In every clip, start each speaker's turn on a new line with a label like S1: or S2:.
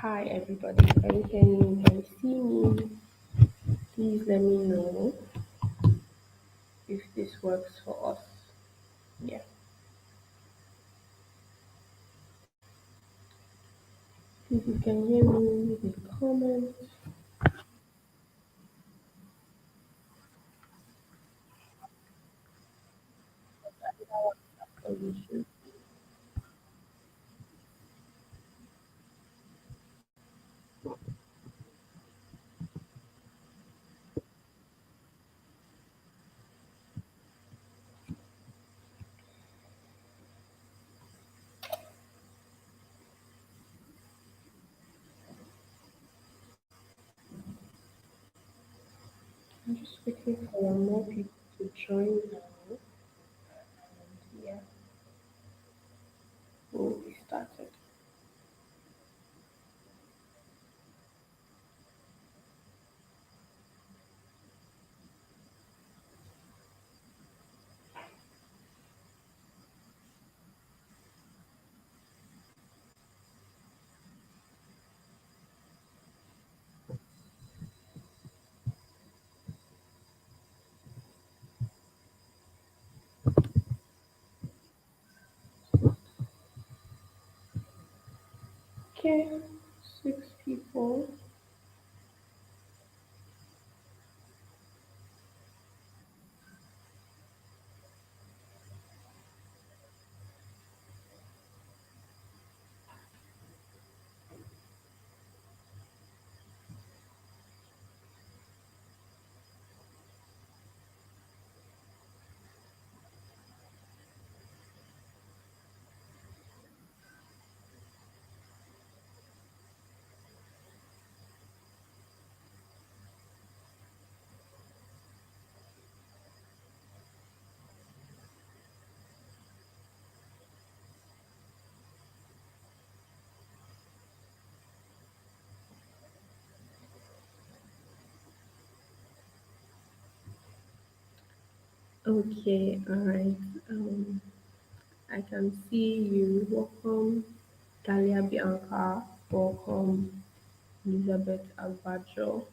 S1: Hi everybody, can you hear me? Can you see me? Please let me know if this works for us. Yeah, if you can hear me, leave a comment. Or you should. I'm just waiting for more people to join now. Yeah, we'll be started. Okay, six people. Okay, all right. I can see you. Welcome, Talia Bianca. Welcome, Elizabeth Albajo.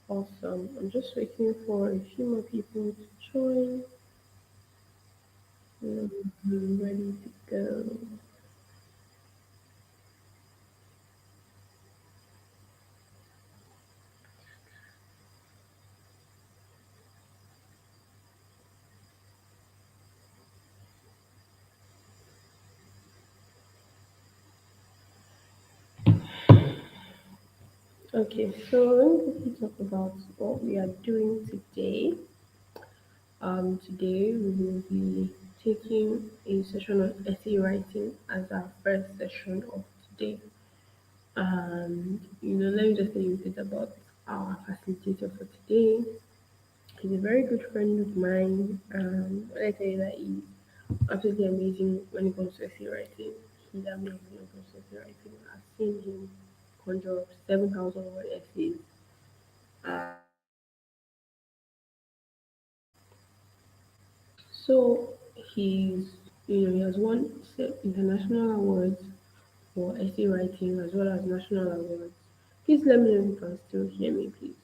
S1: Awesome. I'm just waiting for a few more people to join. I'm ready to go. Okay, so let me quickly talk about what we are doing today. Today we will be taking a session of essay writing as our first session of today. And let me just tell you a bit about our facilitator for today. He's a very good friend of mine. When I tell you that he's absolutely amazing when it comes to essay writing, he's amazing when it comes to essay writing. I've seen him conjure up 7,000 word essays. Uh, so he has won international awards for essay writing as well as national awards. Please let me know if you can still hear me, please.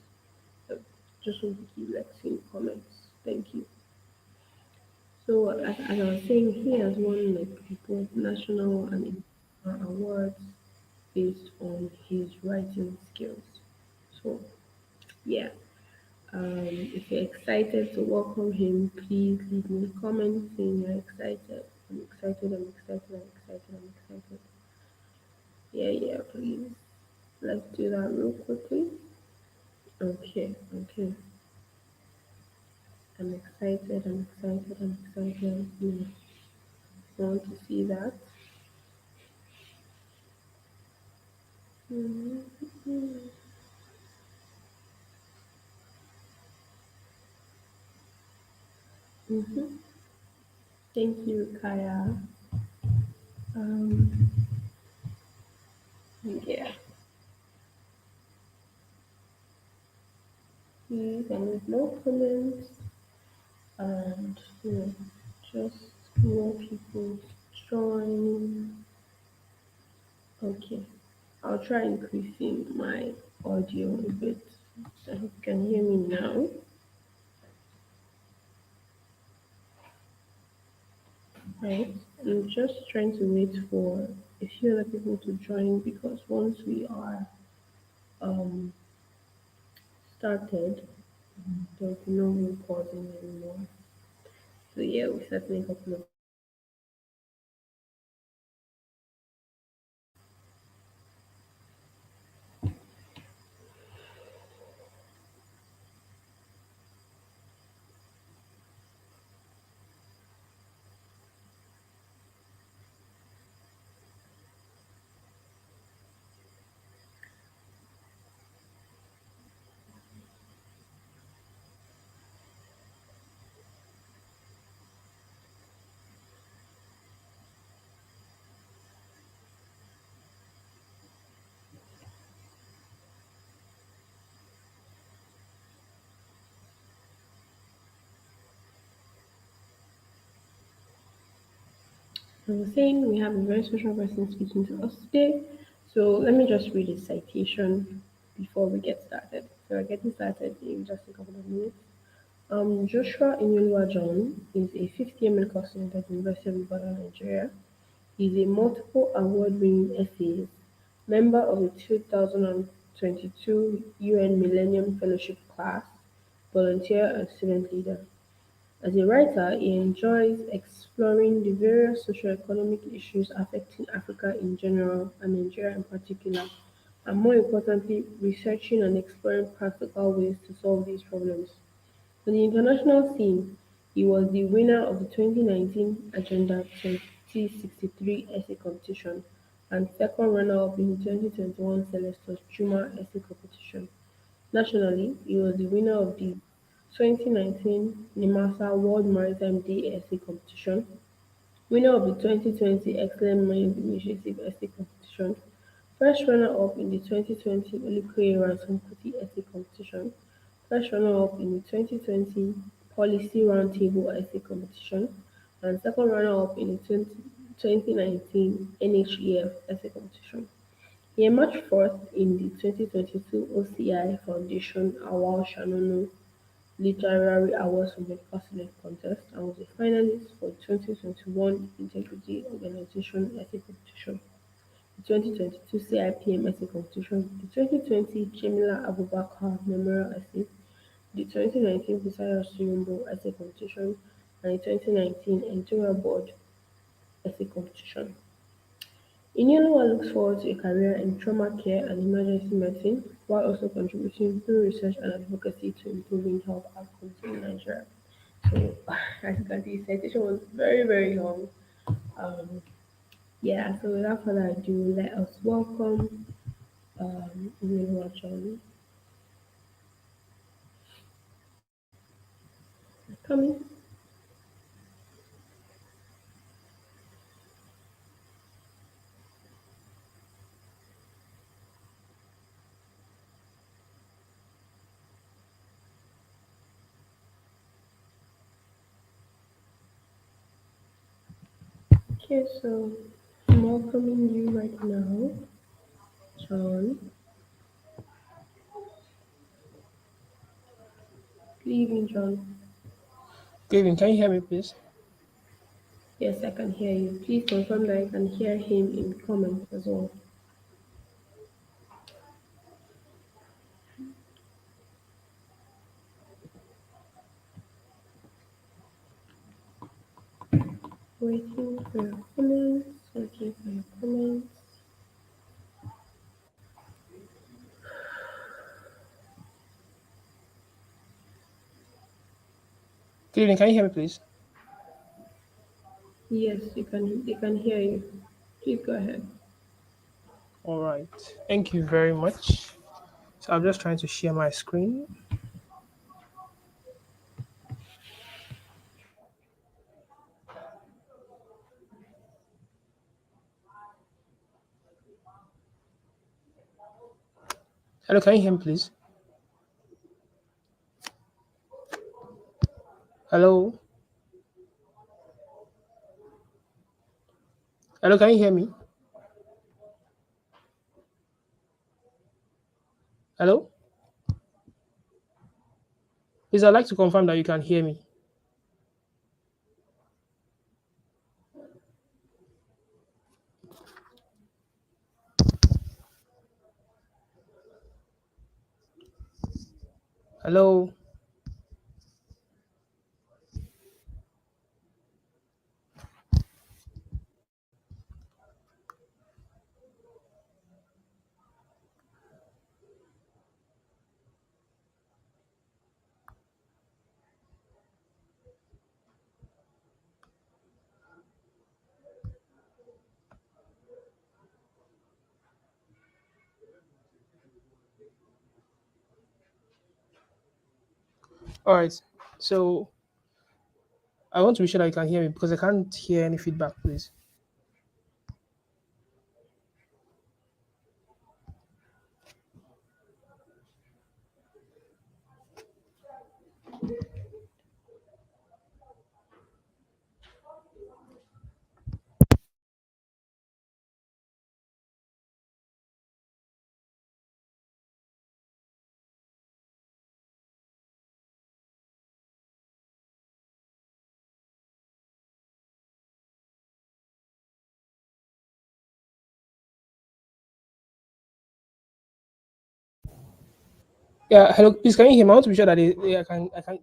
S1: Uh, just want to keep like seeing comments. Thank you. So as I was saying, he has won like both national and international awards based on his writing skills. So yeah, if you're excited to welcome him, please leave me a comment saying you're excited. I'm excited. I'm excited. I'm excited. I'm excited. Yeah, yeah. Please, let's do that real quickly. Okay, okay. I'm excited. I'm excited. I'm excited. Want to see that? Mm-hmm. Mm-hmm. Thank you, Kaya. Um, yeah, please, and with no comments, and just more people join. Okay, I'll try increasing my audio a bit. I hope you can hear me now. Right. I'm just trying to wait for a few other people to join because once we are um started, there'll be no more pausing anymore. So yeah, we're starting a couple of minutes. I was saying we have a very special person speaking to us today. So let me just read a citation before we get started. So we're getting started in just a couple of minutes. Joshua Inyoluwa John is a fifth-year medical student at the University of Ibadan, Nigeria. He is a multiple award-winning essayist, member of the 2022 UN Millennium Fellowship class, volunteer and student leader. As a writer, he enjoys exploring the various socio-economic issues affecting Africa in general and Nigeria in particular, and more importantly, researching and exploring practical ways to solve these problems. On the international scene, he was the winner of the 2019 Agenda 2063 essay competition and second runner-up in the 2021 Celestus Juma essay competition. Nationally, he was the winner of the 2019 NIMASA World Maritime Day essay competition, winner of the 2020 Excellent Minds Initiative essay competition, first runner-up in the 2020 Olikoye Ransom Kuti essay competition, first runner-up in the 2020 Policy Roundtable essay competition, and second runner-up in the 2019 NHEF essay competition. He emerged fourth in the 2022 OCI Foundation Awal Shanonu Literary Awards for Medical Student Contest and was a finalist for the 2021 Integrity Organization Essay Competition, the 2022 CIPM Essay Competition, the 2020 Jamila Abubakar Memorial Essay, the 2019 Visayas Suyumbo Essay Competition, and the 2019 Editorial Board Essay Competition. Inyeluwa looks forward to a career in trauma care and emergency medicine, while also contributing through research and advocacy to improving health outcomes in Nigeria. So, as you can see, the citation was very, very long. Um, yeah, so without further ado, let us welcome Inyeluwa John. Coming. Okay, so I'm welcoming you right now, John. Good evening, John.
S2: Good evening. Can you hear me, please?
S1: Yes, I can hear you. Please confirm that I can hear him in the comments as well. Waiting for your comments. Waiting for your comments.
S2: Good evening. Can you hear me, please?
S1: Yes, you can. They can hear you. Please go ahead.
S2: All right. Thank you very much. So I'm just trying to share my screen. Hello. Can you hear me, please? Hello. Hello. Can you hear me? Hello? Please, I'd like to confirm that you can hear me. Hello? All right. So I want to be sure that you can hear me because I can't hear any feedback, please. Yeah, hello. Please, can you hear me? I want to be sure that you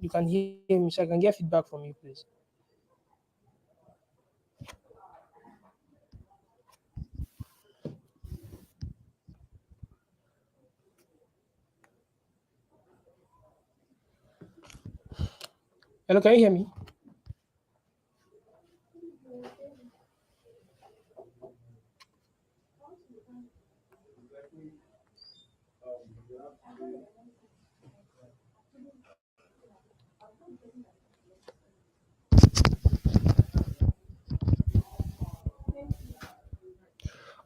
S2: can hear me, so I can get feedback from you, please. Hello, can you hear me?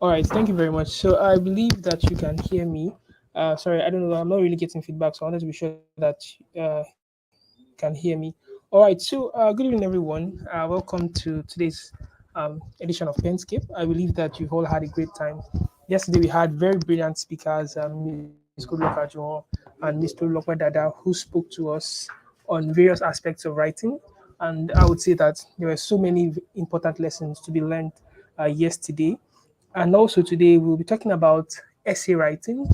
S2: All right, thank you very much. So I believe that you can hear me. Sorry, I don't know. I'm not really getting feedback, so I wanted to be sure that you can hear me. All right. So good evening, everyone. Welcome to today's edition of Penscape. I believe that you've all had a great time. Yesterday we had very brilliant speakers, Ms. Goodluck Ajuwon and Mr. Lokwe Dada, who spoke to us on various aspects of writing. And I would say that there were so many important lessons to be learned yesterday. And also today we'll be talking about essay writing.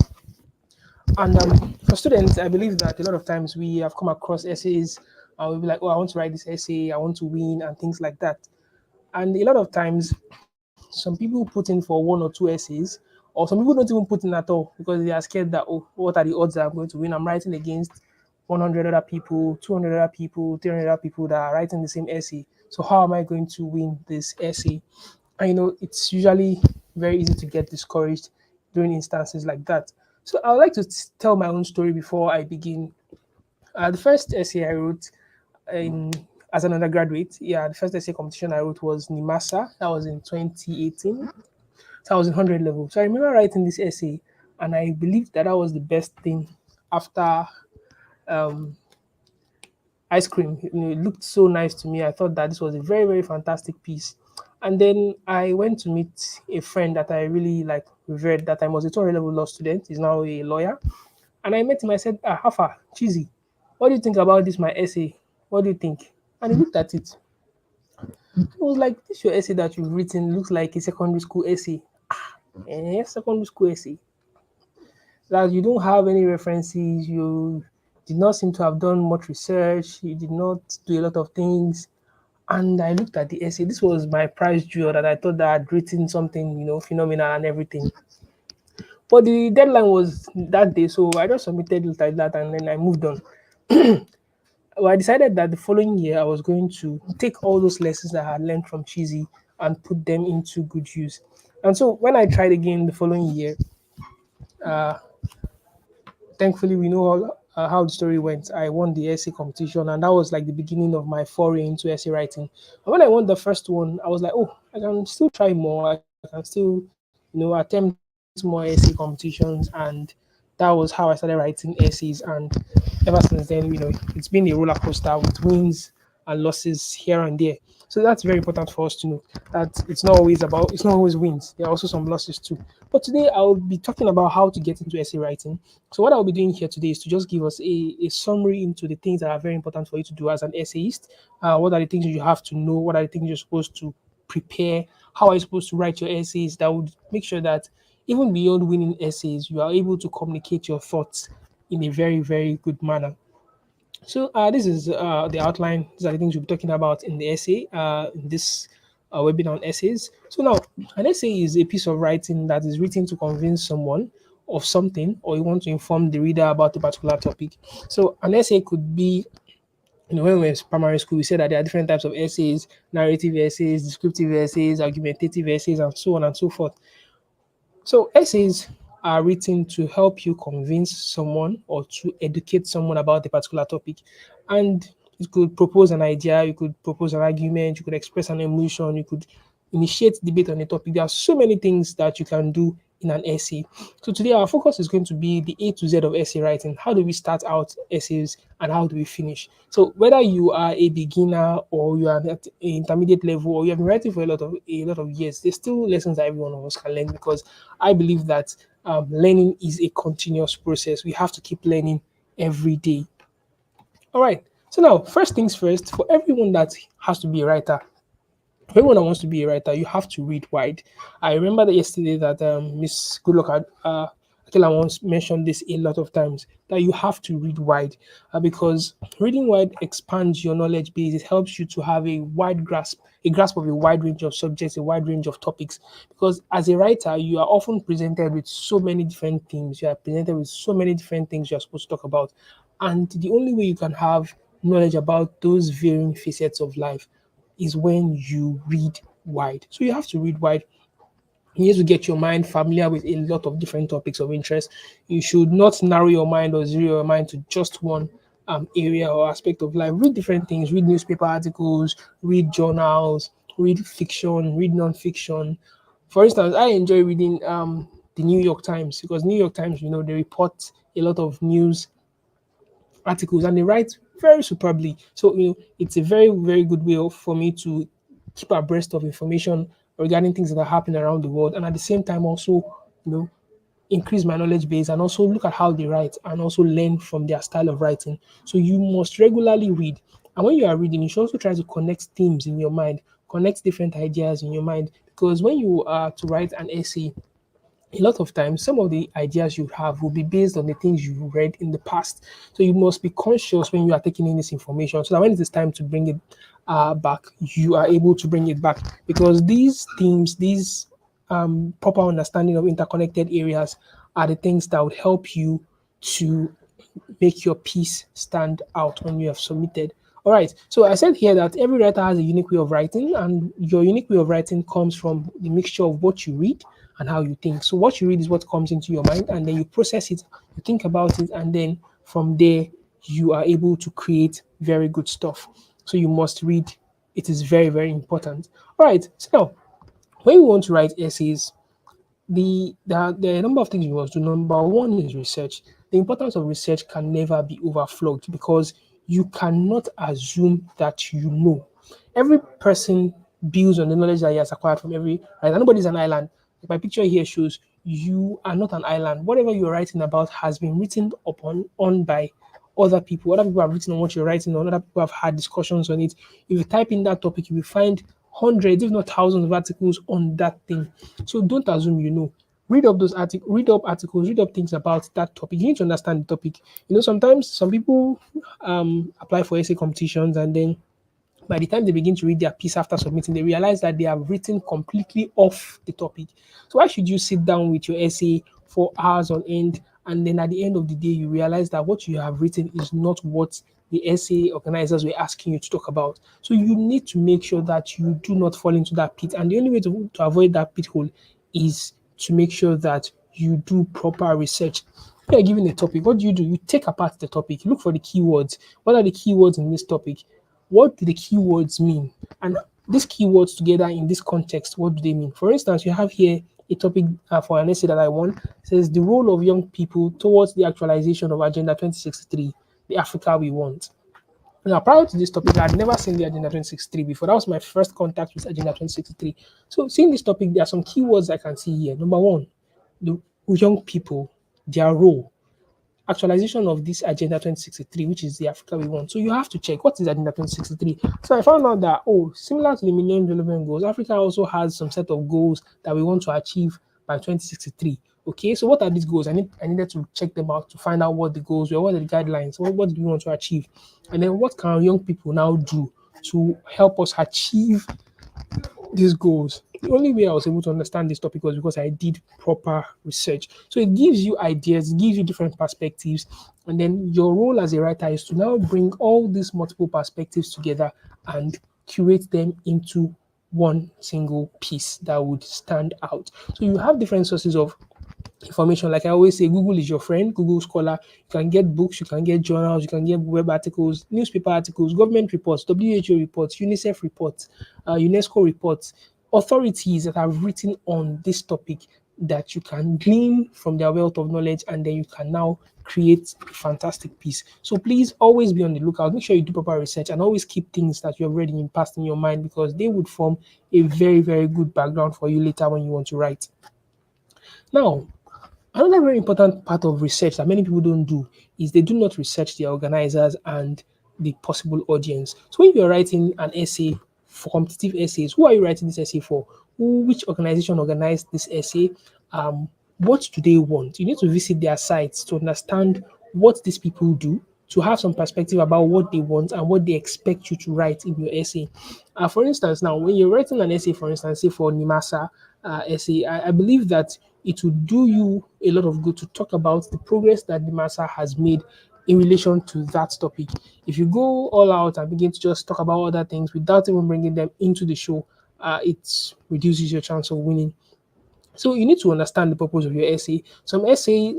S2: And for students, I believe that a lot of times we have come across essays and we'll be like, oh, I want to write this essay, I want to win, and things like that. And a lot of times, some people put in for one or two essays, or some people don't even put in at all because they are scared that, oh, what are the odds that I'm going to win? I'm writing against 100 other people, 200 other people, 300 other people that are writing the same essay. So how am I going to win this essay? And it's usually very easy to get discouraged during instances like that. So I would like to tell my own story before I begin. The first essay I wrote in as an undergraduate, yeah, the first essay competition I wrote was NIMASA. That was in 2018. So I was in 100 level. So I remember writing this essay, and I believed that that was the best thing after um, ice cream. It looked so nice to me. I thought that this was a very, very fantastic piece. And then I went to meet a friend that I really like revered. That time was a 200 level law student. He's now a lawyer. And I met him. I said, how far? Cheesy. What do you think about this, my essay? What do you think? And he looked at it. I was like, this your essay that you've written looks like a secondary school essay. Secondary school essay. That you don't have any references, you did not seem to have done much research, you did not do a lot of things. And I looked at the essay. This was my prize jewel that I thought that I'd written something, phenomenal and everything. But the deadline was that day, so I just submitted it like that and then I moved on. Well, I decided that the following year I was going to take all those lessons that I had learned from Cheesy and put them into good use. And so when I tried again the following year, uh, thankfully we know how the story went. I won the essay competition, and that was like the beginning of my foray into essay writing. And when I won the first one, I was like, oh, I can still try more. I can still, attempt more essay competitions, and that was how I started writing essays. And ever since then, it's been a roller coaster with wins and losses here and there. So that's very important for us to know that it's not always wins. There are also some losses too. But today I'll be talking about how to get into essay writing. So what I'll be doing here today is to just give us a summary into the things that are very important for you to do as an essayist. What are the things you have to know? What are the things you're supposed to prepare? How are you supposed to write your essays? That would make sure that even beyond winning essays, you are able to communicate your thoughts in a very, very good manner. So this is the outline. These are the things we'll be talking about in the essay, in this webinar on essays. So now, an essay is a piece of writing that is written to convince someone of something, or you want to inform the reader about a particular topic. So an essay could be, when we were in primary school, we said that there are different types of essays: narrative essays, descriptive essays, argumentative essays, and so on and so forth. So essays are written to help you convince someone or to educate someone about a particular topic. And you could propose an idea, you could propose an argument, you could express an emotion, you could initiate debate on a topic. There are so many things that you can do in an essay. So today our focus is going to be the A to Z of essay writing. How do we start out essays and how do we finish? So whether you are a beginner or you are at an intermediate level or you have been writing for a lot of years, there's still lessons that every one of us can learn, because I believe that learning is a continuous process. We have to keep learning every day. All right. So now, first things first, for everyone that has to be a writer, for anyone that wants to be a writer, you have to read wide. I remember that yesterday that Miss Goodluck had, Akila once mentioned this a lot of times, that you have to read wide, because reading wide expands your knowledge base. It helps you to have a grasp of a wide range of subjects, a wide range of topics. Because as a writer, you are often presented with so many different things. You are presented with so many different things you are supposed to talk about, and the only way you can have knowledge about those varying facets of life is when you read wide. So you have to read wide. You need to get your mind familiar with a lot of different topics of interest. You should not narrow your mind or zero your mind to just one area or aspect of life. Read different things. Read newspaper articles, read journals, read fiction, read non-fiction. For instance, I enjoy reading the New York Times, because New York Times, they report a lot of news articles and they write very superbly. So it's a very very good way for me to keep abreast of information regarding things that are happening around the world, and at the same time also you know increase my knowledge base and also look at how they write and also learn from their style of writing. So you must regularly read, and when you are reading, you should also try to connect themes in your mind, connect different ideas in your mind, because when you are to write an essay, a lot of times some of the ideas you have will be based on the things you've read in the past. So you must be conscious when you are taking in this information, so that when it is time to bring it back, you are able to bring it back, because these themes, these proper understanding of interconnected areas are the things that would help you to make your piece stand out when you have submitted. All right. So I said here that every writer has a unique way of writing, and your unique way of writing comes from the mixture of what you read and how you think. So what you read is what comes into your mind, and then you process it, you think about it, and then from there you are able to create very good stuff. So you must read. It is very, very important. All right. So now, when you want to write essays, there are a number of things you must do. Number one is research. The importance of research can never be overflowed, because you cannot assume that you know. Every person builds on the knowledge that he has acquired from every right. Nobody's an island. Like my picture here shows, you are not an island. Whatever you're writing about has been written upon on by other people. Other people have written on what you're writing on. Other people have had discussions on it. If you type in that topic, you will find hundreds, if not thousands, of articles on that thing. So don't assume you know. Read up those articles, read up articles, read up things about that topic. You need to understand the topic. Sometimes some people apply for essay competitions, and then by the time they begin to read their piece after submitting, they realize that they have written completely off the topic. So why should you sit down with your essay for hours on end, and then at the end of the day you realize that what you have written is not what the essay organizers were asking you to talk about? So you need to make sure that you do not fall into that pit, and the only way to avoid that pit hole is to make sure that you do proper research. When you're given a topic, what do? You take apart the topic, look for the keywords. What are the keywords in this topic? What do the keywords mean? And these keywords together in this context, what do they mean? For instance, you have here a topic for an essay that I won. It says the role of young people towards the actualization of Agenda 2063, the Africa we want. Now, prior to this topic, I had never seen the Agenda 2063 before. That was my first contact with Agenda 2063. So, seeing this topic, there are some keywords I can see here. Number one, the young people, their role, actualization of this Agenda 2063, which is the Africa we want. So you have to check what is Agenda 2063. So I found out that, oh, similar to the Millennium Development Goals, Africa also has some set of goals that we want to achieve by 2063. Okay, so what are these goals? I needed to check them out to find out what the goals were, what are the guidelines, what do we want to achieve, and then what can young people now do to help us achieve these goals. The only way I was able to understand this topic was because I did proper research. So it gives you ideas, it gives you different perspectives, and then your role as a writer is to now bring all these multiple perspectives together and curate them into one single piece that would stand out. So you have different sources of information. Like I always say, Google is your friend, Google Scholar. You can get books, you can get journals, you can get web articles, newspaper articles, government reports, WHO reports, UNICEF reports, UNESCO reports, authorities that have written on this topic that you can glean from their wealth of knowledge, and then you can now create a fantastic piece. So please always be on the lookout. Make sure you do proper research and always keep things that you have already impressed in your mind, because they would form a very, very good background for you later when you want to write. Now, another very important part of research that many people don't do is they do not research the organizers and the possible audience. So when you're writing an essay for competitive essays, who are you writing this essay for? Which organization organized this essay? What do they want? You need to visit their sites to understand what these people do, to have some perspective about what they want and what they expect you to write in your essay. For instance, now when you're writing an essay, for instance, say for NIMASA essay, I believe that it will do you a lot of good to talk about the progress that NIMASA has made in relation to that topic. If you go all out and begin to just talk about other things without even bringing them into the show, it reduces your chance of winning. So you need to understand the purpose of your essay. Some essay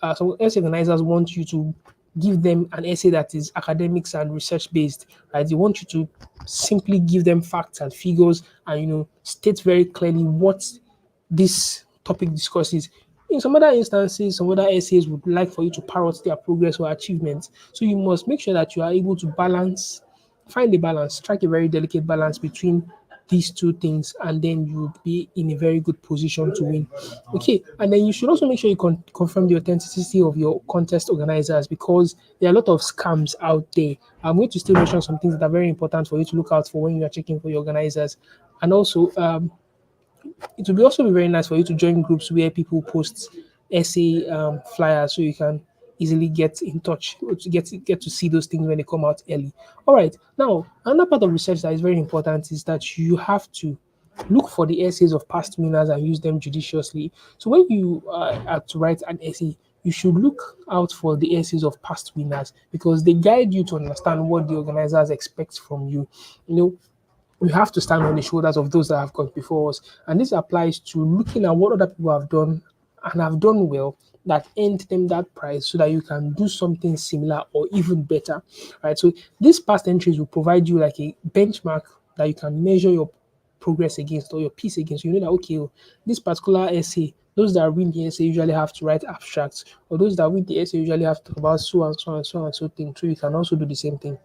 S2: organizers want you to give them an essay that is academics and research based, right? They want you to simply give them facts and figures, and state very clearly what this topic discusses. In some other instances, some other essays would like for you to parrot their progress or achievements. So you must make sure that you are able to find a balance, strike a very delicate balance between these two things, and then you'll be in a very good position to win. Okay, and then you should also make sure you confirm the authenticity of your contest organizers, because there are a lot of scams out there. I'm going to still mention some things that are very important for you to look out for when you are checking for your organizers. And also, it would also be very nice for you to join groups where people post essay flyers, so you can easily get in touch to get to see those things when they come out early. All right. Now, another part of research that is very important is that you have to look for the essays of past winners and use them judiciously. So when you are to write an essay, you should look out for the essays of past winners, because they guide you to understand what the organizers expect from you. You know, we have to stand on the shoulders of those that have gone before us. And this applies to looking at what other people have done and have done well, that earned them that prize, so that you can do something similar or even better. Right. So these past entries will provide you like a benchmark that you can measure your progress against, or your piece against. You know that, okay, oh, this particular essay, those that win the essay usually have to write abstracts, or those that win the essay usually have to talk about so and so and so and so thing. So you can also do the same thing.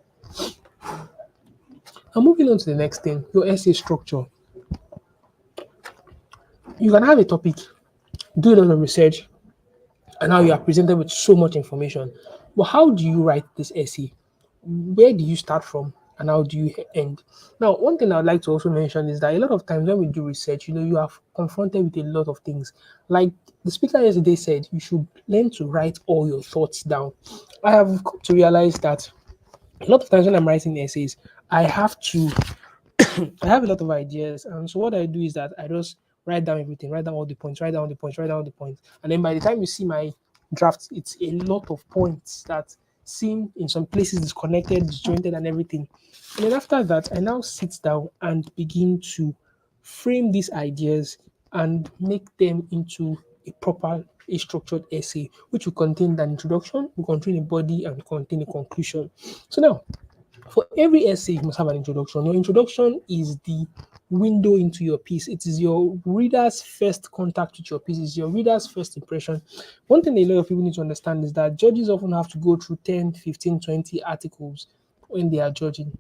S2: And moving on to the next thing, your essay structure. You can have a topic, do a lot of research, and now you are presented with so much information. But how do you write this essay? Where do you start from, and how do you end? Now, one thing I'd like to also mention is that a lot of times when we do research, you are confronted with a lot of things. Like the speaker yesterday said, you should learn to write all your thoughts down. I have come to realize that a lot of times when I'm writing essays, I have to I have a lot of ideas, and so what I do is that I just write down everything, write down all the points, write down the points, write down the points, and then by the time you see my draft, it's a lot of points that seem in some places disconnected, disjointed, and everything. And then after that, I now sit down and begin to frame these ideas and make them into a structured essay, which will contain an introduction, will contain a body, and contain a conclusion. So now, for every essay, you must have an introduction. Your introduction is the window into your piece. It is your reader's first contact with your piece. It's your reader's first impression. One thing a lot of people need to understand is that judges often have to go through 10, 15, 20 articles when they are judging.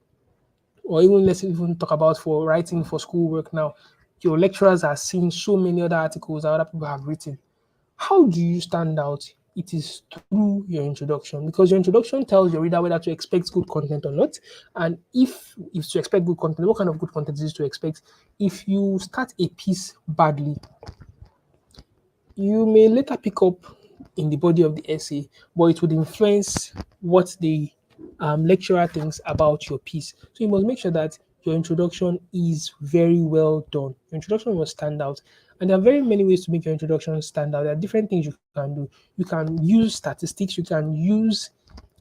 S2: Or even let's even talk about for writing for schoolwork now. Your lecturers are seeing so many other articles that other people have written. How do you stand out? It is through your introduction, because your introduction tells your reader whether to expect good content or not. And if to expect good content, what kind of good content is to expect? If you start a piece badly, you may later pick up in the body of the essay, but it would influence what the lecturer thinks about your piece. So you must make sure that your introduction is very well done. Your introduction must stand out. And there are very many ways to make your introduction stand out. There are different things you can do. You can use statistics, you can use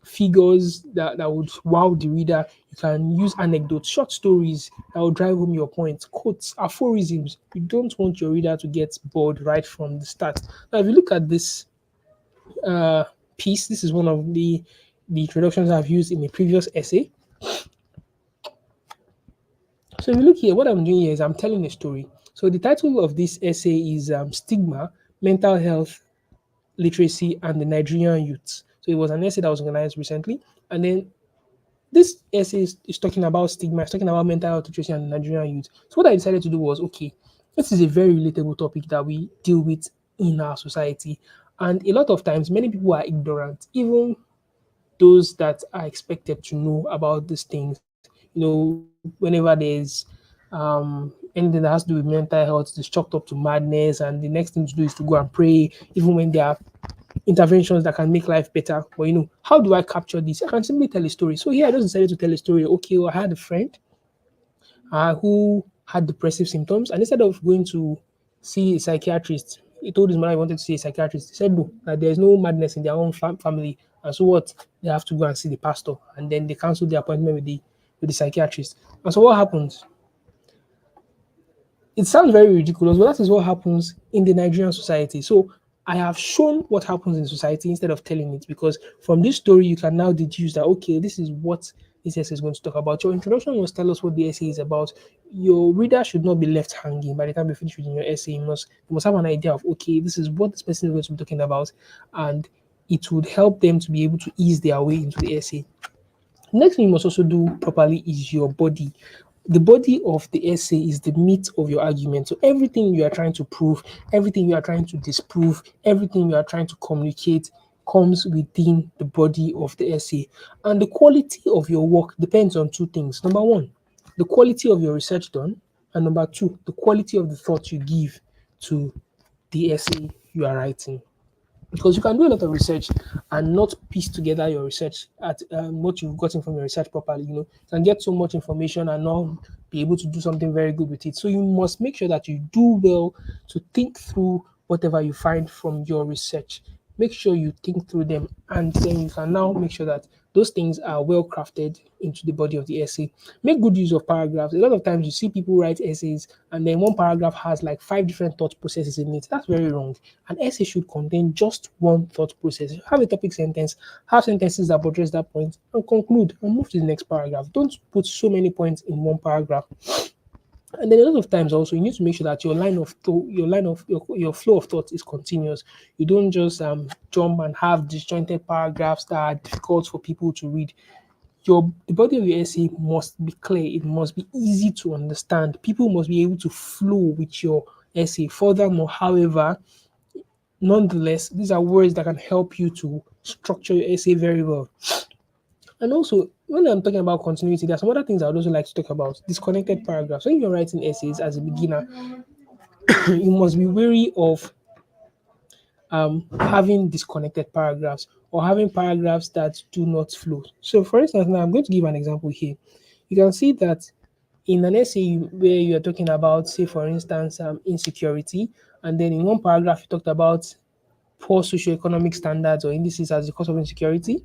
S2: figures that would wow the reader. You can use anecdotes, short stories that will drive home your point, quotes, aphorisms. You don't want your reader to get bored right from the start. Now, if you look at this uh, piece, this is one of the introductions I've used in a previous essay. So if you look here, what I'm doing here is I'm telling a story. So the title of this essay is Stigma, Mental Health, Literacy, and the Nigerian Youth. So it was an essay that was organized recently. And then this essay is talking about stigma, it's talking about mental health literacy and Nigerian youth. So what I decided to do was, okay, this is a very relatable topic that we deal with in our society. And a lot of times, many people are ignorant, even those that are expected to know about these things. Whenever there's anything that has to do with mental health, it's chalked up to madness, and the next thing to do is to go and pray, even when there are interventions that can make life better. But how do I capture this? I can simply tell a story. So here I just decided to tell a story. Okay, well, I had a friend who had depressive symptoms, and instead of going to see a psychiatrist, he told his mother he wanted to see a psychiatrist. He said no, that there's no madness in their own family, and so what? They have to go and see the pastor, and then they cancel the appointment with the psychiatrist. And so what happens? It sounds very ridiculous, but that is what happens in the Nigerian society. So I have shown what happens in society instead of telling it, because from this story you can now deduce that okay, this is what this essay is going to talk about. Your introduction must tell us what the essay is about. Your reader should not be left hanging by the time you finish reading your essay. You must have an idea of okay, this is what this person is going to be talking about, and it would help them to be able to ease their way into the essay. Next thing you must also do properly is your body. The body of the essay is the meat of your argument. So everything you are trying to prove, everything you are trying to disprove, everything you are trying to communicate comes within the body of the essay. And the quality of your work depends on two things. Number one, the quality of your research done, and number two, the quality of the thought you give to the essay you are writing, because you can do a lot of research and not piece together your research at what you've gotten from your research properly. You can get so much information and not be able to do something very good with it. So you must make sure that you do well to think through whatever you find from your research. Make sure you think through them, and then you can now make sure that those things are well crafted into the body of the essay. Make good use of paragraphs. A lot of times you see people write essays and then one paragraph has like five different thought processes in it. That's very wrong. An essay should contain just one thought process. Have a topic sentence, have sentences that address that point, and conclude and move to the next paragraph. Don't put so many points in one paragraph. And then a lot of times also you need to make sure that your line of thought, your flow of thought is continuous. You don't just jump and have disjointed paragraphs that are difficult for people to read. The body of your essay must be clear. It must be easy to understand. People must be able to flow with your essay. Furthermore, however, nonetheless, these are words that can help you to structure your essay very well. And also, when I'm talking about continuity, there are some other things I would also like to talk about. Disconnected paragraphs. When you're writing essays as a beginner, you must be wary of having disconnected paragraphs or having paragraphs that do not flow. So, for instance, now I'm going to give an example here. You can see that in an essay where you're talking about, say, for instance, insecurity, and then in one paragraph you talked about poor socioeconomic standards or indices as the cause of insecurity.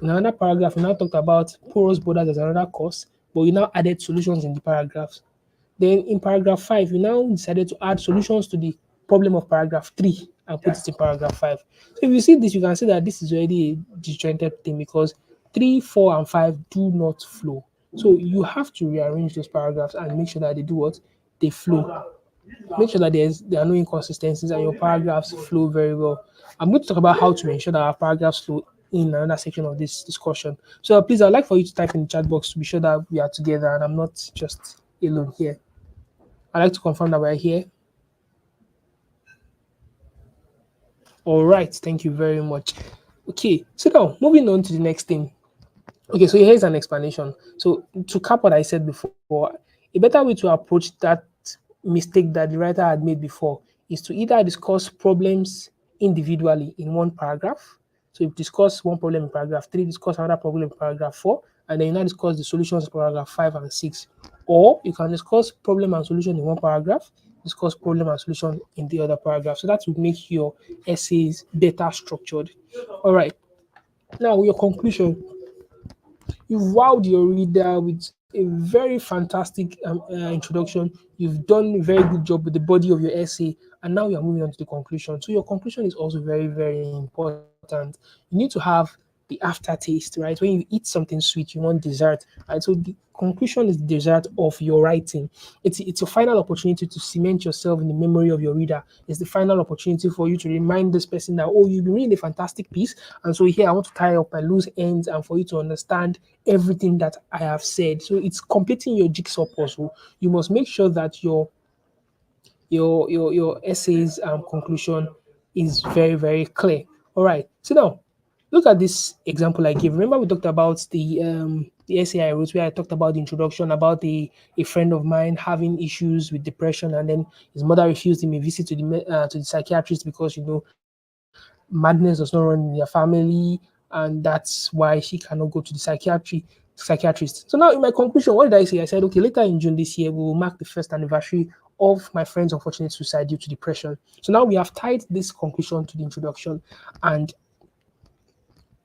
S2: In another paragraph, you now talked about porous borders as another cause, but you now added solutions in the paragraphs. Then in paragraph 5, you now decided to add solutions to the problem of paragraph 3 and put it in paragraph 5. So if you see this, you can see that this is already a disjointed thing because 3, 4, and 5 do not flow. So you have to rearrange those paragraphs and make sure that they do what? They flow. Make sure that there are no inconsistencies and your paragraphs flow very well. I'm going to talk about how to ensure that our paragraphs flow in another section of this discussion. So please, I'd like for you to type in the chat box to be sure that we are together and I'm not just alone here. I'd like to confirm that we're here. All right, thank you very much. Okay, so now moving on to the next thing. Okay, so here's an explanation. So to cap what I said before, a better way to approach that mistake that the writer had made before is to either discuss problems individually in one paragraph. So you discuss one problem in paragraph 3, discuss another problem in paragraph 4, and then you now discuss the solutions in paragraph 5 and 6. Or you can discuss problem and solution in one paragraph, discuss problem and solution in the other paragraph. So that would make your essays better structured. All right. Now, your conclusion. You've wowed your reader with a very fantastic introduction. You've done a very good job with the body of your essay, and now you're moving on to the conclusion. So your conclusion is also very, very important. You need to have the aftertaste, right? When you eat something sweet, you want dessert, right? So the conclusion is the dessert of your writing. It's your final opportunity to cement yourself in the memory of your reader. It's the final opportunity for you to remind this person that, oh, you've been reading a fantastic piece, and so here I want to tie up my loose ends and for you to understand everything that I have said. So it's completing your jigsaw puzzle. You must make sure that your essays conclusion is very, very clear. All right. So now look at this example I gave. Remember we talked about the essay I wrote where I talked about the introduction about a friend of mine having issues with depression, and then his mother refused him a visit to the psychiatrist because madness does not run in their family, and that's why she cannot go to the psychiatrist. So now in my conclusion, what did I say? I said, okay, later in June this year, we will mark the first anniversary of my friend's unfortunate suicide due to depression. So now we have tied this conclusion to the introduction and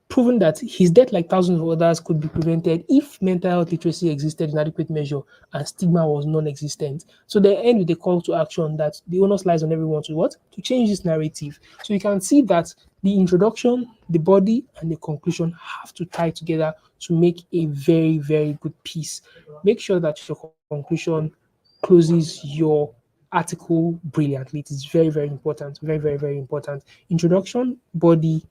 S2: proven that his death, like thousands of others, could be prevented if mental health literacy existed in adequate measure and stigma was non-existent. So they end with a call to action that the onus lies on everyone to what? To change this narrative. So you can see that the introduction, the body, and the conclusion have to tie together to make a very, very good piece. Make sure that your conclusion closes your article brilliantly. It is very, very important. Very, very, very important. Introduction, body,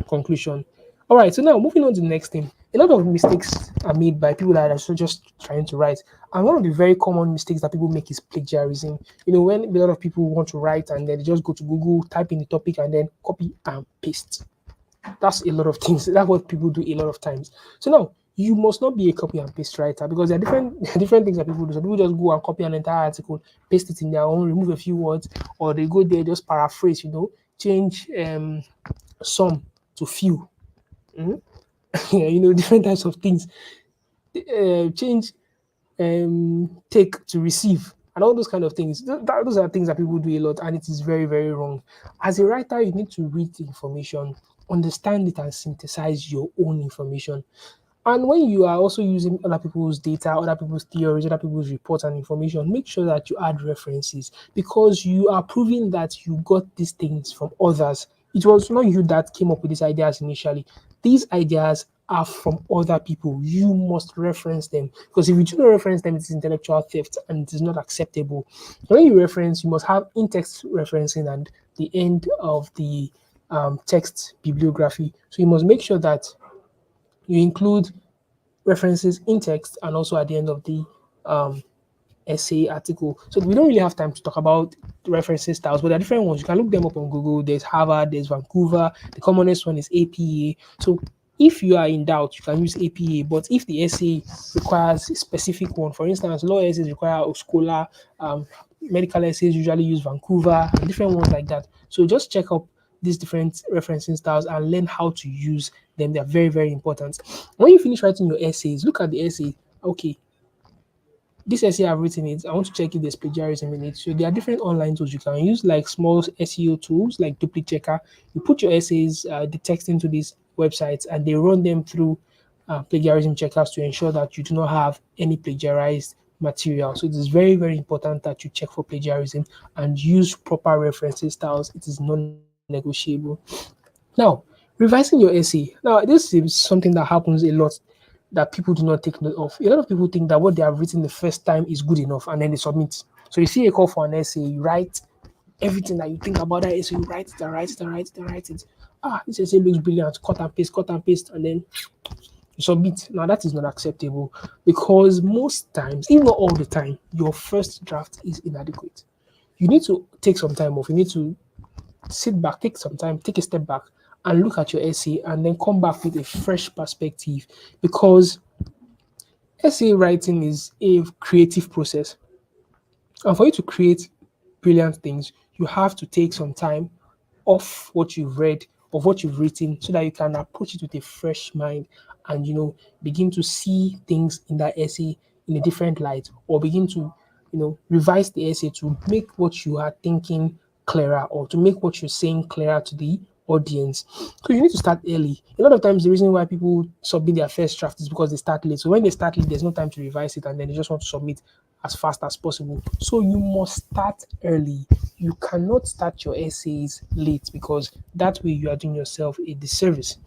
S2: conclusion. All right, so now moving on to the next thing. A lot of mistakes are made by people that are just trying to write. And one of the very common mistakes that people make is plagiarism. You know, when a lot of people want to write and then they just go to Google, type in the topic, and then copy and paste. That's a lot of things. That's what people do a lot of times. So now you must not be a copy and paste writer because there are different different things that people do. So people just go and copy an entire article, paste it in their own, remove a few words, or they go there just paraphrase. Change some to few. Mhm. Different types of things. Change take to receive and all those kind of things. Those are things that people do a lot, and it is very, very wrong. As a writer, you need to read the information, understand it, and synthesize your own information. And when you are also using other people's data, other people's theories, other people's reports and information, make sure that you add references because you are proving that you got these things from others. It was not you that came up with these ideas initially. These ideas are from other people. You must reference them because if you do not reference them, it is intellectual theft and it is not acceptable. When you reference, you must have in-text referencing and the end of the text bibliography. So you must make sure that you include references in text and also at the end of the um, essay article. So we don't really have time to talk about the referencing styles, but there are different ones. You can look them up on Google. There's Harvard, there's Vancouver. The commonest one is APA. So if you are in doubt, you can use APA. But if the essay requires a specific one, for instance, law essays require Oscola, medical essays usually use Vancouver, and different ones like that. So just check up these different referencing styles and learn how to use them. They are very, very important. When you finish writing your essays, look at the essay. Okay, this essay I've written it, I want to check if there's plagiarism in it. So there are different online tools you can use, like small SEO tools like Duplicate Checker. You put your essays, the text into these websites, and they run them through plagiarism checkers to ensure that you do not have any plagiarized material. So it is very, very important that you check for plagiarism and use proper referencing styles. It is non-negotiable. Now, revising your essay. Now, this is something that happens a lot that people do not take note of. A lot of people think that what they have written the first time is good enough and then they submit. So you see a call for an essay, you write, Everything that you think about that essay, you write it and write it and write it and write it. Ah, this essay looks brilliant. Cut and paste, and then you submit. Now that is not acceptable because most times, if not all the time, your first draft is inadequate. You need to take some time off. You need to sit back, take some time, take a step back, and look at your essay, and then come back with a fresh perspective. Because essay writing is a creative process, and for you to create brilliant things, you have to take some time off what you've read, of what you've written, so that you can approach it with a fresh mind and begin to see things in that essay in a different light, or begin to revise the essay to make what you are thinking clearer, or to make what you're saying clearer to the audience. So you need to start early. A lot of times the reason why people submit their first draft is because they start late. So when they start late, there's no time to revise it, and then they just want to submit as fast as possible. So you must start early. You cannot start your essays late, because that way you are doing yourself a disservice.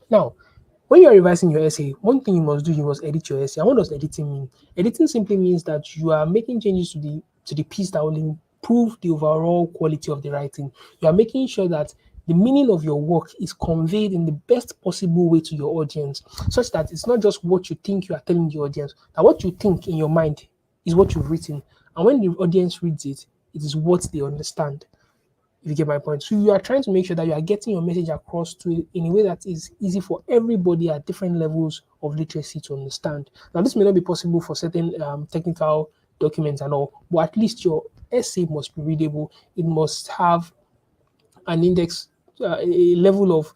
S2: Now, when you are revising your essay, one thing you must do, you must edit your essay. And what does editing mean? Editing simply means that you are making changes to the piece that will improve the overall quality of the writing. You are making sure that the meaning of your work is conveyed in the best possible way to your audience, such that it's not just what you think you are telling the audience, that what you think in your mind is what you've written. And when the audience reads it, it is what they understand. If you get my point. So you are trying to make sure that you are getting your message across to in a way that is easy for everybody at different levels of literacy to understand. Now, this may not be possible for certain technical documents and all, but at least your essay must be readable. It must have an index, a level of,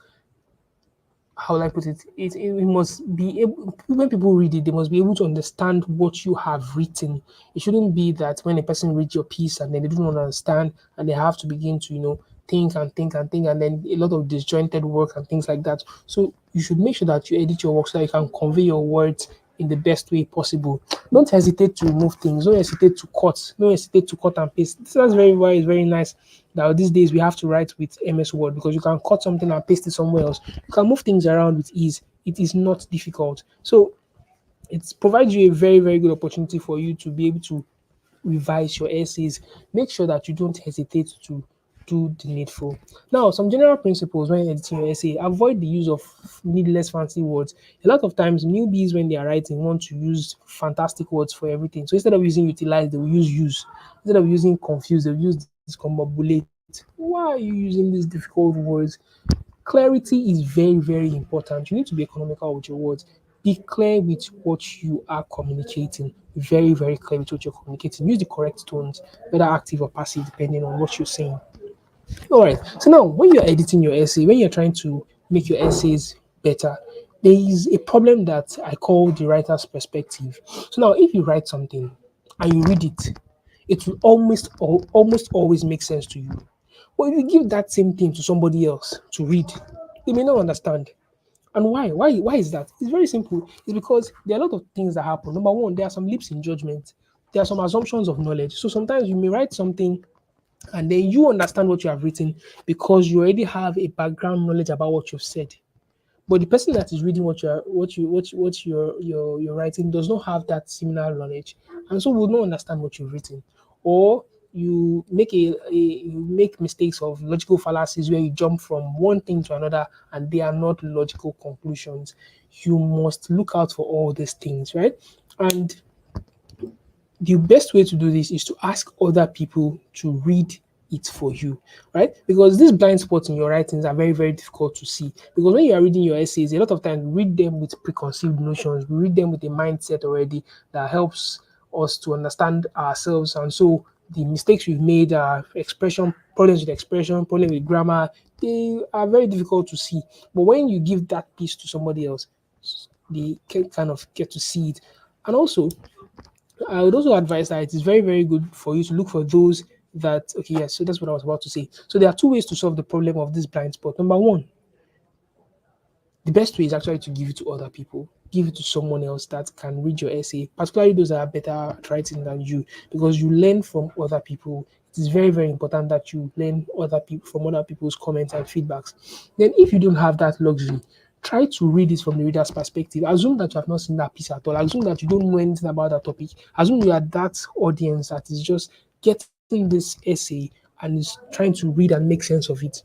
S2: how will I put it? It must be able, when people read it, they must be able to understand what you have written. It shouldn't be that when a person reads your piece and then they don't understand, and they have to begin to, think and think and think, and then a lot of disjointed work and things like that. So you should make sure that you edit your work so that you can convey your words in the best way possible. Don't hesitate to remove things. Don't hesitate to cut. Don't hesitate to cut and paste. This is very why it's very nice that these days we have to write with MS Word, because you can cut something and paste it somewhere else. You can move things around with ease. It is not difficult. So it provides you a very, very good opportunity for you to be able to revise your essays. Make sure that you don't hesitate to do the needful. Now, some general principles when editing your essay: avoid the use of needless fancy words. A lot of times, newbies, when they are writing, want to use fantastic words for everything. So instead of using utilize, they will use use. Instead of using confuse, they'll use discombobulate. Why are you using these difficult words? Clarity is very, very important. You need to be economical with your words. Be clear with what you are communicating. Very, very clear with what you're communicating. Use the correct tones, whether active or passive, depending on what you're saying. All right. So now, when you're editing your essay, when you're trying to make your essays better, there is a problem that I call the writer's perspective. So now, if you write something and you read it, it will almost always make sense to you. But if you give that same thing to somebody else to read, they may not understand. And why? Why is that? It's very simple. It's because there are a lot of things that happen. Number one, there are some leaps in judgment. There are some assumptions of knowledge. So sometimes you may write something and then you understand what you have written because you already have a background knowledge about what you've said. But the person that is reading what you're writing does not have that similar knowledge, and so will not understand what you've written. Or you make mistakes of logical fallacies where you jump from one thing to another and they are not logical conclusions. You must look out for all these things, right? And the best way to do this is to ask other people to read it for you, right? Because these blind spots in your writings are very, very difficult to see. Because when you are reading your essays, a lot of times we read them with preconceived notions, we read them with a mindset already that helps us to understand ourselves. And so the mistakes we've made, expression, problems with grammar, they are very difficult to see. But when you give that piece to somebody else, they can kind of get to see it. And also, I would also advise that it is very, very good for you to look for those that, okay, yes, so that's what I was about to say. So there are two ways to solve the problem of this blind spot. Number one, the best way is actually to give it to other people. Give it to someone else that can read your essay, particularly those that are better at writing than you, because you learn from other people. It is very, very important that you learn other people from other people's comments and feedbacks. Then, if you don't have that luxury, try to read it from the reader's perspective. Assume that you have not seen that piece at all. Assume that you don't know anything about that topic. Assume you are that audience that is just getting this essay and is trying to read and make sense of it,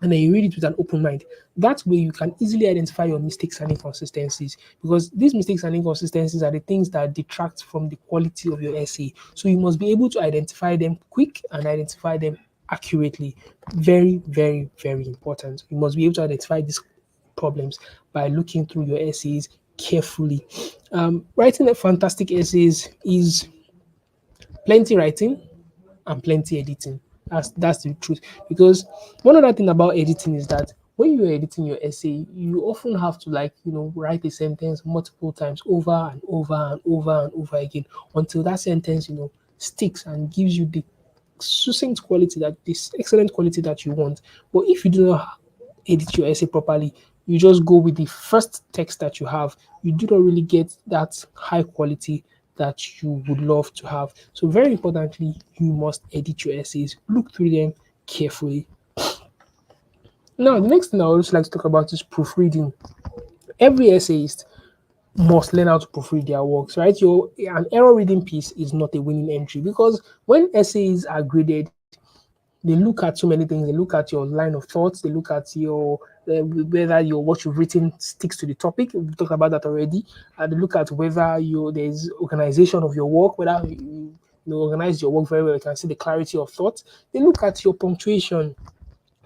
S2: and then you read it with an open mind. That way, you can easily identify your mistakes and inconsistencies, because these mistakes and inconsistencies are the things that detract from the quality of your essay. So you must be able to identify them quick and identify them accurately. Very, very, very important. You must be able to identify these problems by looking through your essays carefully. Writing a fantastic essays is plenty writing and plenty editing. That's the truth. Because one other thing about editing is that when you're editing your essay, you often have to, like, write a sentence multiple times over and over and over and over again until that sentence, sticks and gives you the succinct quality, that this excellent quality that you want. But if you do not edit your essay properly, you just go with the first text that you have, you do not really get that high quality that you would love to have. So, very importantly, you must edit your essays, look through them carefully. Now, the next thing I would also like to talk about is proofreading. Every essayist must learn how to proofread their works, right? An error reading piece is not a winning entry, because when essays are graded, they look at so many things. They look at your line of thoughts. They look at your whether your what you've written sticks to the topic. We talked about that already. They look at whether there's organization of your work, whether you organize your work very well. You can see the clarity of thought. They look at your punctuation,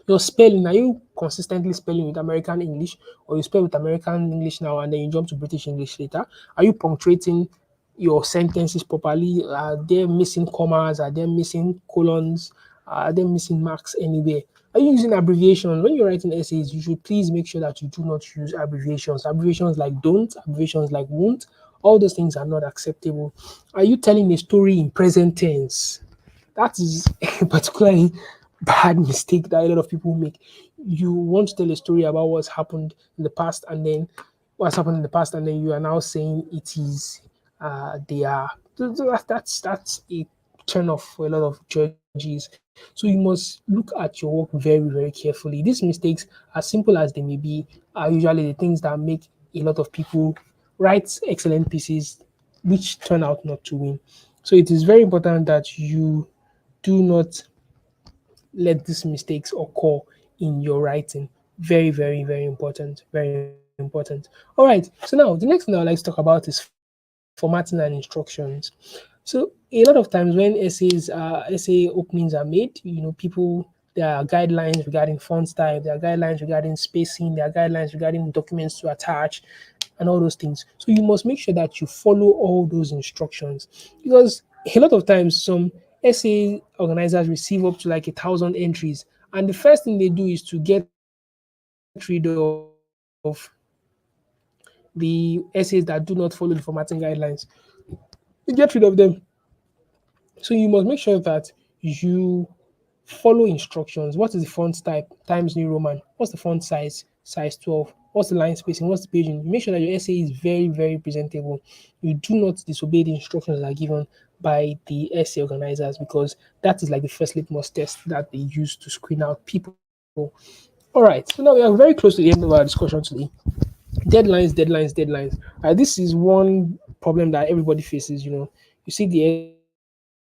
S2: your spelling. Are you consistently spelling with American English, or you spell with American English now and then you jump to British English later? Are you punctuating your sentences properly? Are there missing commas? Are there missing colons? Are there missing marks anywhere? Are you using abbreviations? When you're writing essays, you should please make sure that you do not use abbreviations. Abbreviations like don't, abbreviations like won't, all those things are not acceptable. Are you telling a story in present tense? That is a particularly bad mistake that a lot of people make. You want to tell a story about what's happened in the past, and then you are now saying it is they are. That's a turn off for a lot of judges. So you must look at your work very, very carefully. These mistakes, as simple as they may be, are usually the things that make a lot of people write excellent pieces which turn out not to win. So it is very important that you do not let these mistakes occur in your writing. Very, very, very important. Very important. All right. So now the next thing I would like to talk about is formatting and instructions. So a lot of times when essay openings are made, people, there are guidelines regarding font type, there are guidelines regarding spacing, there are guidelines regarding documents to attach, and all those things. So you must make sure that you follow all those instructions, because a lot of times some essay organizers receive up to like 1,000 entries, and the first thing they do is to get rid of the essays that do not follow the formatting guidelines. They get rid of them. So you must make sure that you follow instructions. What is the font type? Times New Roman. What's the font size? Size 12. What's the line spacing? What's the paging? Make sure that your essay is very, very presentable. You do not disobey the instructions that are given by the essay organizers, because that is like the first litmus test that they use to screen out people. All right, so now we are very close to the end of our discussion today. Deadlines. This is one problem that everybody faces. You see the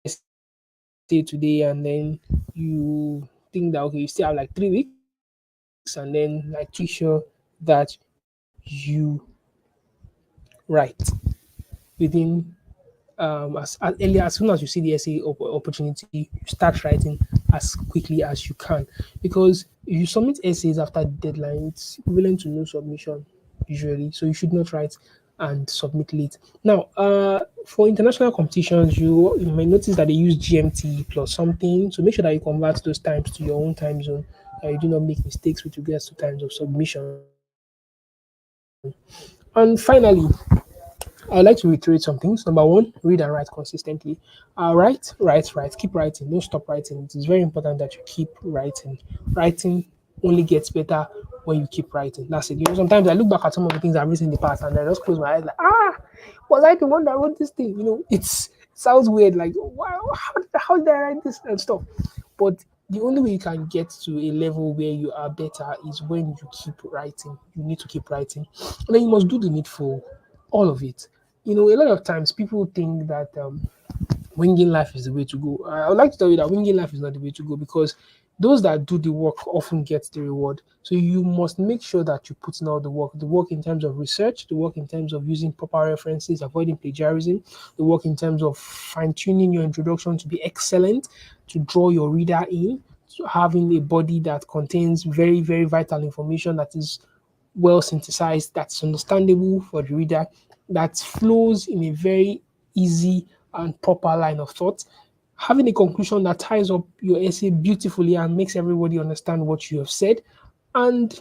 S2: essay today, and then you think that, okay, you still have like 3 weeks, and then like 2 weeks, and then you make sure that you write within as soon as you see the essay opportunity, you start writing as quickly as you can, because if you submit essays after the deadline, it's equivalent to no submission usually. So you should not write and submit late. Now, for international competitions, you may notice that they use GMT plus something. So make sure that you convert those times to your own time zone. You do not make mistakes with regards to times of submission. And finally, I'd like to reiterate some things. Number one, read and write consistently. Write, keep writing, don't stop writing. It is very important that you keep writing. Writing only gets better when you keep writing. That's it. Sometimes I look back at some of the things I've written in the past and I just close my eyes like, was I the one that wrote this thing? It sounds weird, like, wow, how did I write this and stuff? But the only way you can get to a level where you are better is when you keep writing. You need to keep writing. And then you must do the needful, all of it. A lot of times people think that winging life is the way to go. I would like to tell you that winging life is not the way to go because those that do the work often get the reward. So you must make sure that you put in all the work in terms of research, the work in terms of using proper references, avoiding plagiarism, the work in terms of fine tuning your introduction to be excellent, to draw your reader in, to having a body that contains very, very vital information that is well synthesized, that's understandable for the reader, that flows in a very easy and proper line of thought. Having a conclusion that ties up your essay beautifully and makes everybody understand what you have said, and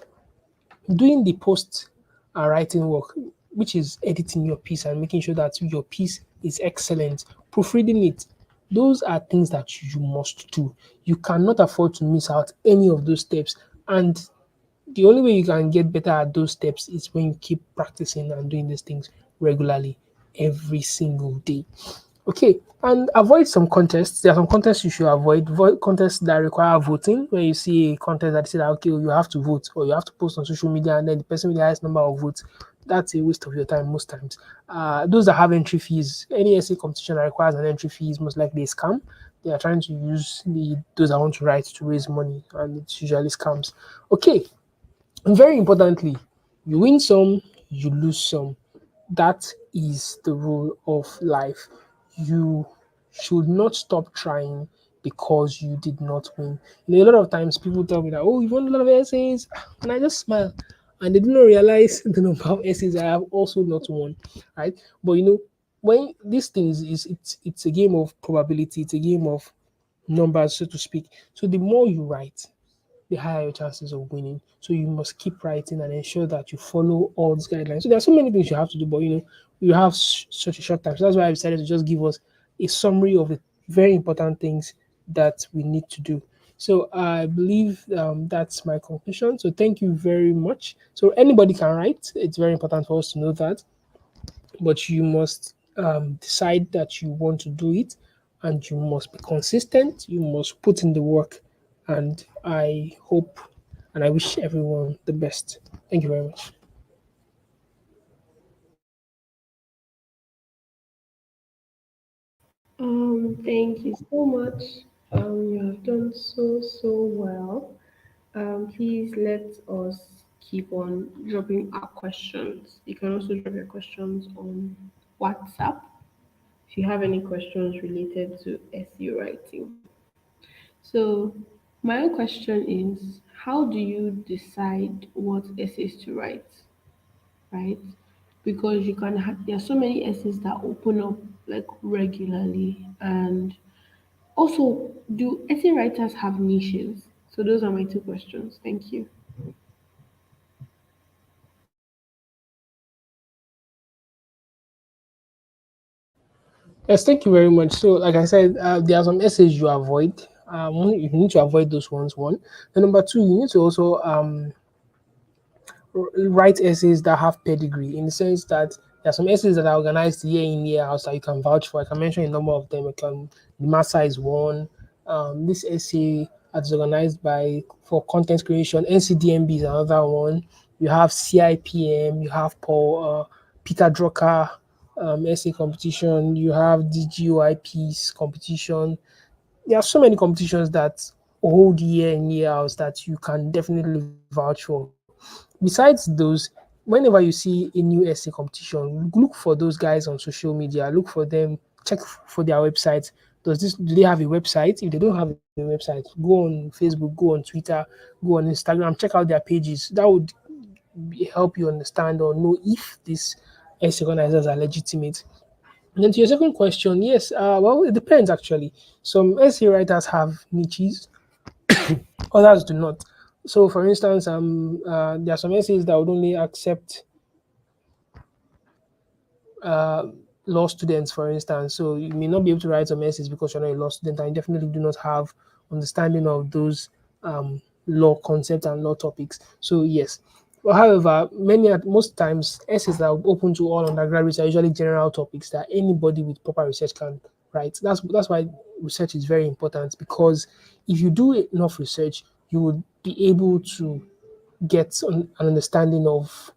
S2: doing the post writing work, which is editing your piece and making sure that your piece is excellent, proofreading it. Those are things that you must do. You cannot afford to miss out any of those steps. And the only way you can get better at those steps is when you keep practicing and doing these things regularly every single day. Okay, and avoid some contests. There are some contests you should avoid. Avoid contests that require voting. When you see a contest that say that okay, you have to vote or you have to post on social media, and then the person with the highest number of votes, that's a waste of your time most times. Those that have entry fees, any essay competition that requires an entry fee is most likely a scam. They are trying to use the those that want to write to raise money, and it's usually scams. Okay, and very importantly, you win some, you lose some. That is the rule of life. You should not stop trying because you did not win. A lot of times people tell me that, oh, you've won a lot of essays, and I just smile. And they do not realize the number of essays I have also not won, right? But when these things it's a game of probability, it's a game of numbers, so to speak. So the more you write, the higher your chances of winning. So you must keep writing and ensure that you follow all these guidelines. So there are so many things you have to do, but you have such a short time. So that's why I decided to just give us a summary of the very important things that we need to do. So I believe that's my conclusion. So thank you very much. So anybody can write. It's very important for us to know that, but you must decide that you want to do it and you must be consistent. You must put in the work. And I hope and I wish everyone the best. Thank you very much.
S1: Thank you so much. You have done so well. Please let us keep on dropping our questions. You can also drop your questions on WhatsApp if you have any questions related to essay writing. So, my own question is, how do you decide what essays to write? Right? Because you can have there are so many essays that open up like regularly, and also, do essay writers have niches? So those are my two questions. Thank you.
S2: Yes, thank you very much. So, like I said, there are some essays you avoid. You need to avoid those ones. One, and number two, you need to also write essays that have pedigree in the sense that there are some essays that are organized year in year out that you can vouch for. I can mention a number of them. I can the Massa is one. This essay that's organized by for content creation. NCDMB is another one. You have CIPM. You have Peter Drucker essay competition. You have DGOIP's competition. There are so many competitions that hold year in year out that you can definitely vouch for. Besides those, whenever you see a new essay competition, look for those guys on social media, look for them, check for their website. Do they have a website? If they don't have a website, go on Facebook, go on Twitter, go on Instagram, check out their pages. That would help you understand or know if these essay organizers are legitimate. And then to your second question, yes, well, it depends actually. Some essay writers have niches, others do not. So, for instance, there are some essays that would only accept uh, law students, for instance. So you may not be able to write some essays because you're not a law student, and you definitely do not have understanding of those law concepts and law topics. So yes. But however, most times essays that are open to all undergraduates are usually general topics that anybody with proper research can write. That's why research is very important because if you do enough research, you would be able to get an understanding of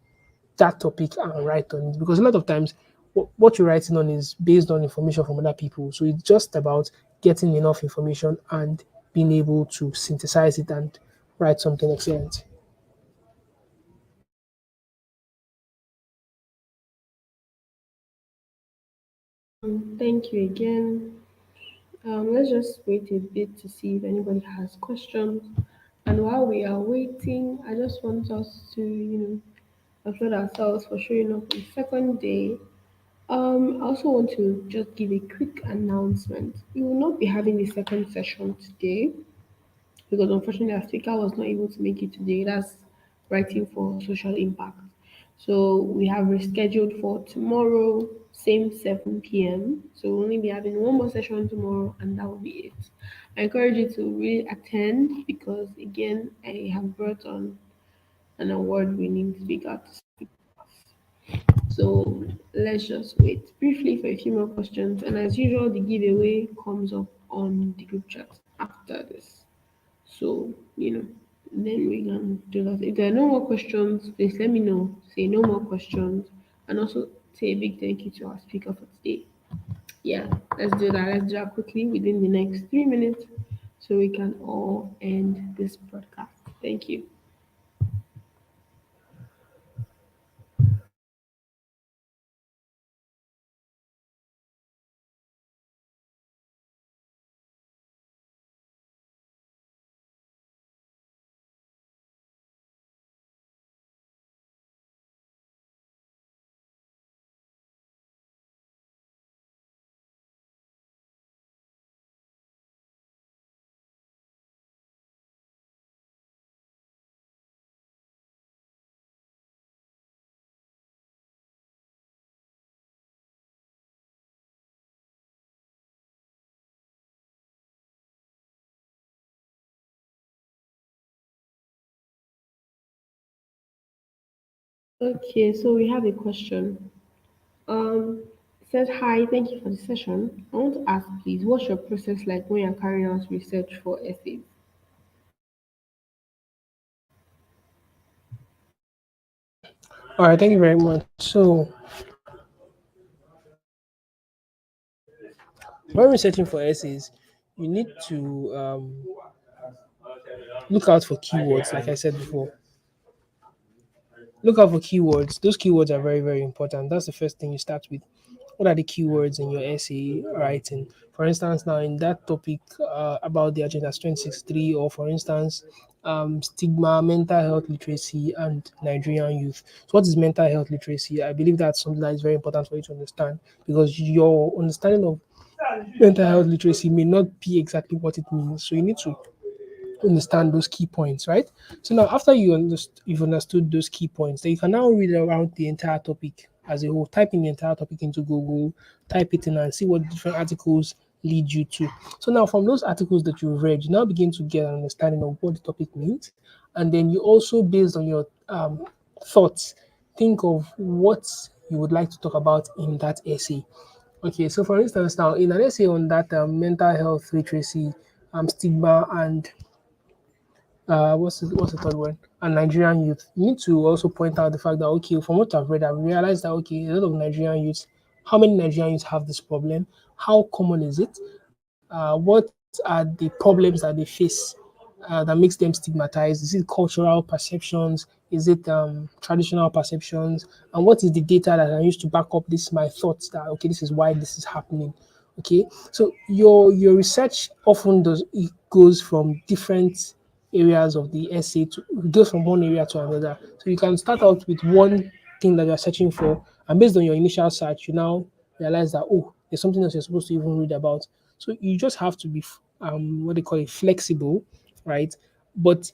S2: that topic and write on it because a lot of times what you're writing on is based on information from other people. So it's just about getting enough information and being able to synthesize it and write something excellent.
S1: Thank you again. Let's just wait a bit to see if anybody has questions. And while we are waiting, I just want us to, applaud ourselves for showing up on the second day. I also want to just give a quick announcement. We will not be having the second session today because unfortunately our speaker was not able to make it today. That's writing for social impact. So we have rescheduled for tomorrow, same 7 p.m. So we'll only be having one more session tomorrow and that will be it. I encourage you to really attend because again I have brought on an award winning speaker to speak. So let's just wait briefly for a few more questions. And as usual, the giveaway comes up on the group chat after this. So, then we can do that. If there are no more questions, please let me know. Say no more questions. And also say a big thank you to our speaker for today. Yeah, let's do that. Let's do that quickly within the next 3 minutes so we can all end this broadcast. Thank you. Okay, so we have a question. It says, hi, thank you for the session. I want to ask, please, what's your process like when you're carrying out research for essays?
S2: All right, thank you very much. So when researching for essays, you need to look out for keywords, like I said before. Look out for keywords. Those keywords are very, very important. That's the first thing you start with. What are the keywords in your essay writing? For instance, now in that topic about the Agenda 2063, or for instance, stigma, mental health literacy, and Nigerian youth. So, what is mental health literacy? I believe that's something that is very important for you to understand because your understanding of mental health literacy may not be exactly what it means. So, you need to understand those key points, right? So now after you've understood those key points, then you can now read around the entire topic as a whole. Type in the entire topic into Google, type it in and see what different articles lead you to. So now from those articles that you've read, you now begin to get an understanding of what the topic means. And then you also, based on your thoughts, think of what you would like to talk about in that essay. Okay, so for instance, now in an essay on that mental health literacy, stigma, and what's the third one? And Nigerian youth. You need to also point out the fact that okay, from what I've read, I've realized that okay, a lot of Nigerian youths. How many Nigerian youths have this problem? How common is it? What are the problems that they face that makes them stigmatized? Is it cultural perceptions? Is it traditional perceptions? And what is the data that I use to back up this my thoughts that okay, this is why this is happening? Okay, so your research often does it goes from different areas of the essay to it goes from one area to another. So you can start out with one thing that you're searching for, and based on your initial search, you now realize that oh, there's something else you're supposed to even read about. So you just have to be what they call it flexible, right? But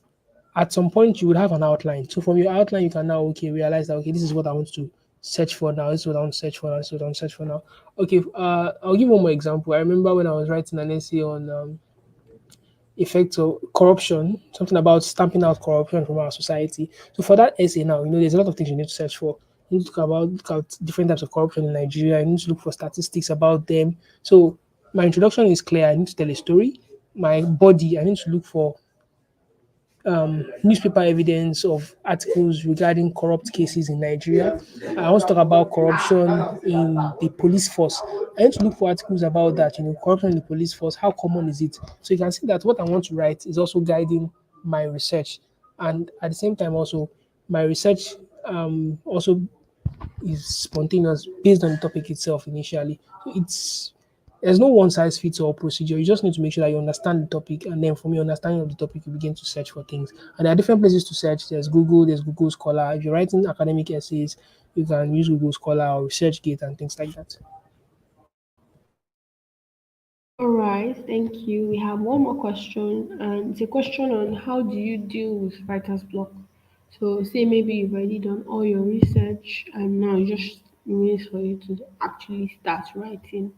S2: at some point you would have an outline. So from your outline, you can now okay realize that okay, this is what I want to search for now. This is what I want to search for now. This is what I want to search for now. Okay, I'll give one more example. I remember when I was writing an essay on effects of corruption, something about stamping out corruption from our society. So for that essay now, there's a lot of things you need to search for. You need to look at different types of corruption in Nigeria. You need to look for statistics about them. So my introduction is clear. I need to tell a story. My body, I need to look for newspaper evidence of articles regarding corrupt cases in Nigeria. I want to talk about corruption in the police force. I need to look for articles about that, corruption in the police force. How common is it? So you can see that what I want to write is also guiding my research. And at the same time, also, my research also is spontaneous based on the topic itself initially. So there's no one size fits all procedure. You just need to make sure that you understand the topic, and then from your understanding of the topic, you begin to search for things. And there are different places to search. There's Google Scholar. If you're writing academic essays, you can use Google Scholar or ResearchGate and things like that.
S1: All right, thank you. We have one more question, and it's a question on how do you deal with writer's block. So, say maybe you've already done all your research, and now it just means for you to actually start writing,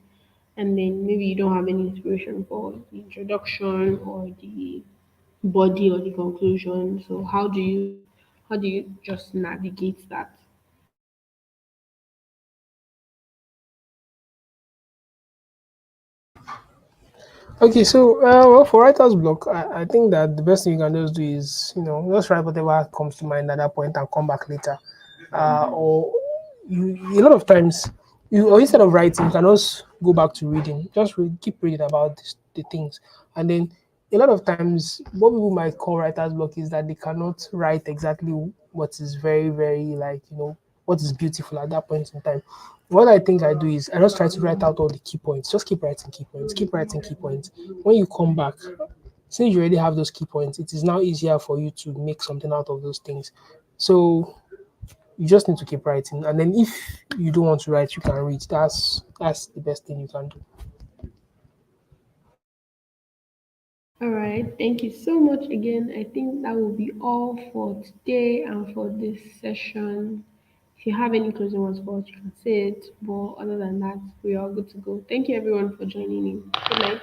S1: and then maybe you don't have any inspiration for the introduction or the body or the conclusion. So, how do you just navigate that?
S2: Okay, so well, for writer's block, I think that the best thing you can just do is just write whatever comes to mind at that point and come back later. Or a lot of times, or instead of writing, you can just go back to reading. Just keep reading about the things, and then a lot of times, what people might call writer's block is that they cannot write exactly what is very, very like what is beautiful at that point in time. What I think I do is I just try to write out all the key points. Just keep writing key points. Keep writing key points. When you come back, since you already have those key points, it is now easier for you to make something out of those things. So you just need to keep writing, and then if you don't want to write, you can read. That's the best thing you can do.
S1: All right, thank you so much again. I think that will be all for today and for this session. If you have any closing words for us, you can say it. But other than that, we are good to go. Thank you everyone for joining in. Good night.